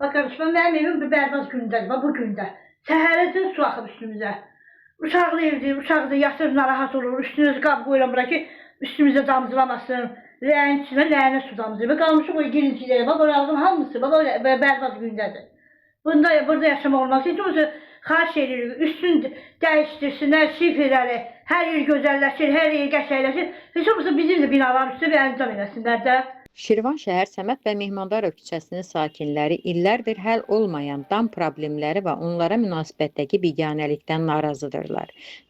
Bakarsan benim evim bir bərbad gündədir, bu gündə. Səhərəcən su axıb üstümüzə. Uşaqlı evdir, uşaqlı yatır, narahat olur, üstünüz qab qoyuram bura ki, üstümüzə damcılamasın. Rəyin içində ləyənə su damcılır. Qalmışıq o girincilərə, bax oralığın hamısı, bax bərbad gündədir. Burada yaşamaq olmaz. Heç olsa xahiş edirik, üstün dəyişdirsinlər, şifrləri, hər yer gözəlləşir, hər yer qəşəkləşir. Heç olmasa bizim də binaların üstü və əncam eləsinlər də. Şirvan şəhər Səməd və Mehmandarov küçəsinin sakinləri illərdir həll olmayan dam problemləri və onlara münasibətdəki biganəlikdən narazıdırlar.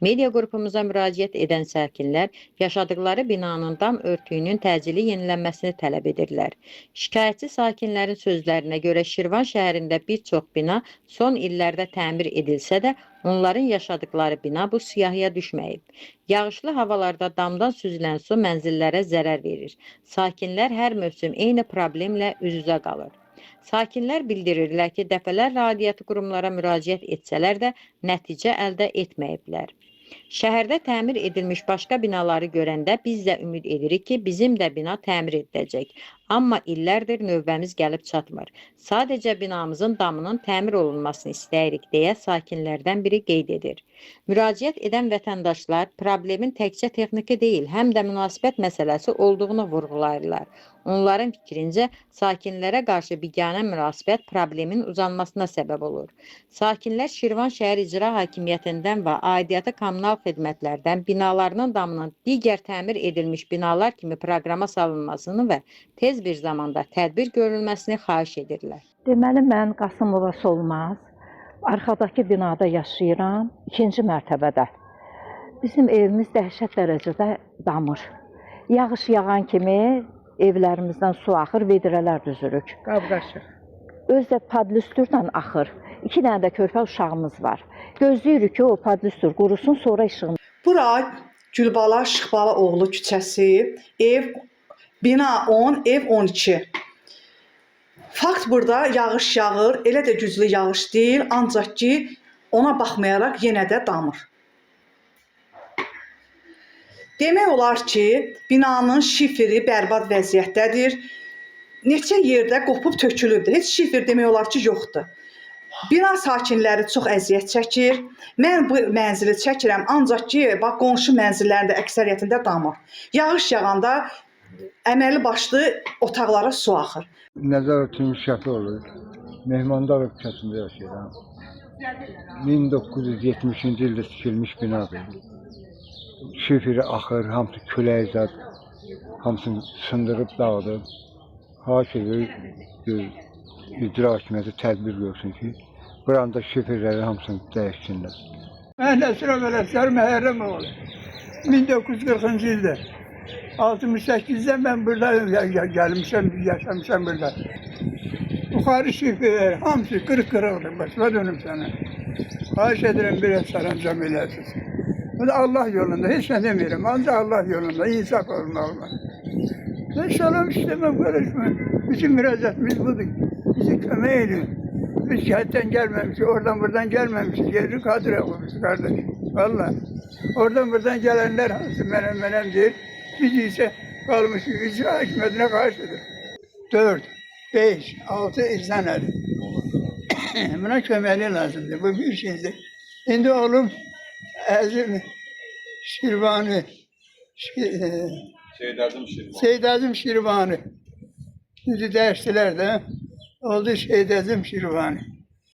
Media qrupumuza müraciət edən sakinlər yaşadıkları binanın dam örtüyünün təcili yenilənməsini tələb edirlər. Şikayətçi sakinlərin sözlərinə görə Şirvan şəhərində bir çox bina son illərdə təmir edilsə də onların yaşadıkları bina bu siyahıya düşməyib. Yağışlı havalarda damdan süzülən su mənzillərə zərər verir. Sakinlər hər mövsüm eyni problemlə üz-üzə qalır. Sakinlər bildirirlər ki, dəfələrlə aidiyyəti qurumlara müraciət etsələr də nəticə əldə etməyiblər. Şəhərdə təmir edilmiş başqa binaları görəndə biz də ümid edirik ki, bizim də bina təmir ediləcək. Amma illərdir növbəmiz gəlib çatmır. Sadəcə binamızın damının təmir olunmasını istəyirik deyə sakinlərdən biri qeyd edir. Müraciət edən vətəndaşlar problemin təkcə texniki deyil, həm də münasibət məsələsi olduğunu vurğulayırlar. Onların fikrincə, sakinlərə qarşı biganə münasibət problemin uzanmasına səbəb olur. Sakinlər Şirvan şəhər icra hakimiyyətindən və aidiyyatı kommunal xidmətlərdən binalarının damının digər təmir edilmiş binalar kimi proqrama salınmasını və tez bir zamanda tədbir görülməsini xahiş edirlər. Deməli, mən Qasımova Solmaz, arxadakı binada yaşayıram, 2-ci mərtəbədə. Bizim evimiz dəhşət dərəcədə damır. Yağış yağan kimi evlərimizdən su axır, vedrələr düzürük. Qabqaşıq. Özdə padlüstürlə axır. 2 dənə də körpə uşağımız var. Gözləyirik ki, o padlüstür qurusun, sonra işığını. Bura Gülbala Şıxbala oğlu küçəsi, bina 10, ev 12. Fakt burada yağış yağır, elə də güclü yağış deyil, ancaq ki, ona baxmayaraq yenə də damır. Demək olar ki, binanın şifri bərbad vəziyyətdədir. Neçə yerdə qopub tökülübdür. Heç şifr demək olar ki, yoxdur. Bina sakinləri çox əziyyət çəkir. Mən bu mənzili çəkirəm, ancaq ki, bax, qonşu mənzillərində əksəriyyətində damır. Yağış yağanda əməli başlı otaqlara su axır. Nəzarətin şəfi olur. Mehmandarov küçəsində yaşayıram. 1970-ci ildə tikilmiş binadır. Şifiri axır, hamısı külək zad, hamısını sındırıb dağıdıb. Xahiş edir, icra hakimiyyəti tədbir görsün ki, buranda şifirləri hamısını dəyişsinlər. Mən Nəsir Əvələtlər Məhərrəm oğlu. 1940-cı ildə, 68-də mən burada gəlmişəm, yaşamışam burada. Yuxarı şifirlər, hamısı qırıq-qırıqdır, başına dönüm sənə. Xahiş edirəm, biraz sərəncam eləsiniz. Bu da Allah yolunda, heç nə demirəm, ancaq Allah yolunda, insaf olmalı. İnşallah istemem karışmayın. Bizim müracaatımız budur. Bizi kömək edin. Biz kentdən gəlməmişik, oradan buradan gəlməmişik. Yeri kadro yapmışız kardeş. Vallahi. Oradan buradan gelenler hansı menem deyir. Biz ise kalmışız. İcra hikmetine karşıdır. 4, 5, 6 izlenir. Buna köməkli lazımdır. Bu bir şeydir. Şimdi oğlum Əzim Şirvani Seydazım Şirvani. Şimdi dəyişdilər də. Oldu Seydazım Şirvani.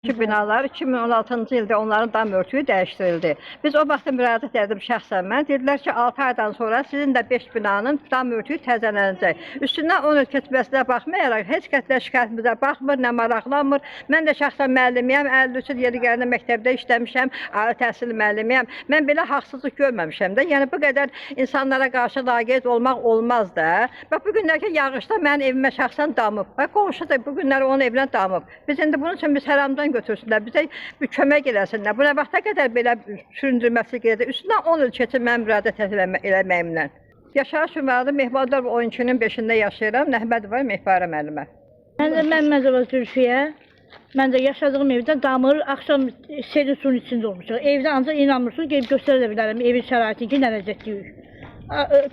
Binalar 2016-cı ildə onların dam örtüyü dəyişdirildi. Biz o vaxtda müraciət etdim şəxsən mən. Dedilər ki, 6 aydan sonra sizin də 5 binanın dam örtüyü təzələnəcək. Üstündən 10 il keçməsinə baxmayaraq heç kəslə şikayətimizə baxmır, nə maraqlanmır. Mən də şəxsən müəllimiyəm, 53 il yeri gəlində məktəbdə işləmişəm, ali təhsil müəllimiyəm. Mən belə haqsızlıq görməmişəm də. Yəni bu qədər insanlara qarşı laqeyd olmaq olmaz da. Bax bu günlərki yağışda mənim evimə şəxsən damıb. Bax qonşu da bu günlər onun evinə damıb. Biz indi bunun üçün biz həramdan götürsünlər, bizə bir kömək eləsinlər. Bu nə vaxta qədər belə süründürməsi gedir. Üstündən 10 il keçir mən müraciət eləməyimlə. Yaşayış ünvanı Mehmandarov 12-nin 5-də yaşayıram. Nəhmədova Mehbara müəllimə. Mən Məzəva Zülfiyə. Mən də yaşadığım evdə damır, axşam seli suyun içində olmuşuq. Evdə ancaq inanmırsınız, gelib göstərə bilərəm evin şəraitini ki, nə vəziyyətdəyik.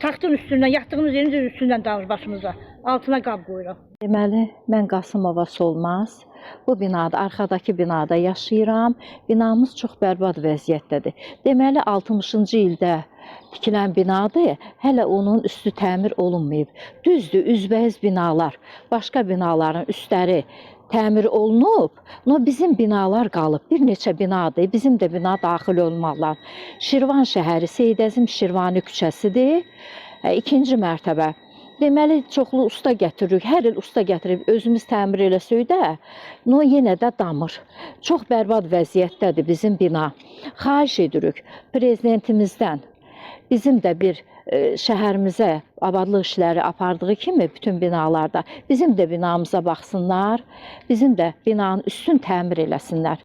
taxtın üstündən, yatdığımız yerin də üstündən dağılır başımıza. Altına qab qoyuram. Deməli, mən Qasımova Solmaz. Bu binada, arxadakı binada yaşayıram. Binamız çox bərbad vəziyyətdədir. Deməli, 60-cı ildə tikilən binadır, hələ onun üstü təmir olunmayıb. Düzdür, üzbəyiz binalar, başqa binaların üstləri təmir olunub. No, bizim binalar qalıb, bir neçə binadır. Bizim də bina daxil olmalılar. Şirvan şəhəri, Seyid Əzim Şirvani küçəsidir. 2-ci mərtəbə. Deməli, çoxlu usta gətiririk. Hər il usta gətirib özümüz təmir eləsək də, no, yenə də damır. Çox bərbad vəziyyətdədir bizim bina. Xahiş edirik prezidentimizdən bizim də bir şəhərimizə abadlıq işləri apardığı kimi bütün binalarda bizim də binamıza baxsınlar, bizim də binanın üstün təmir eləsinlər.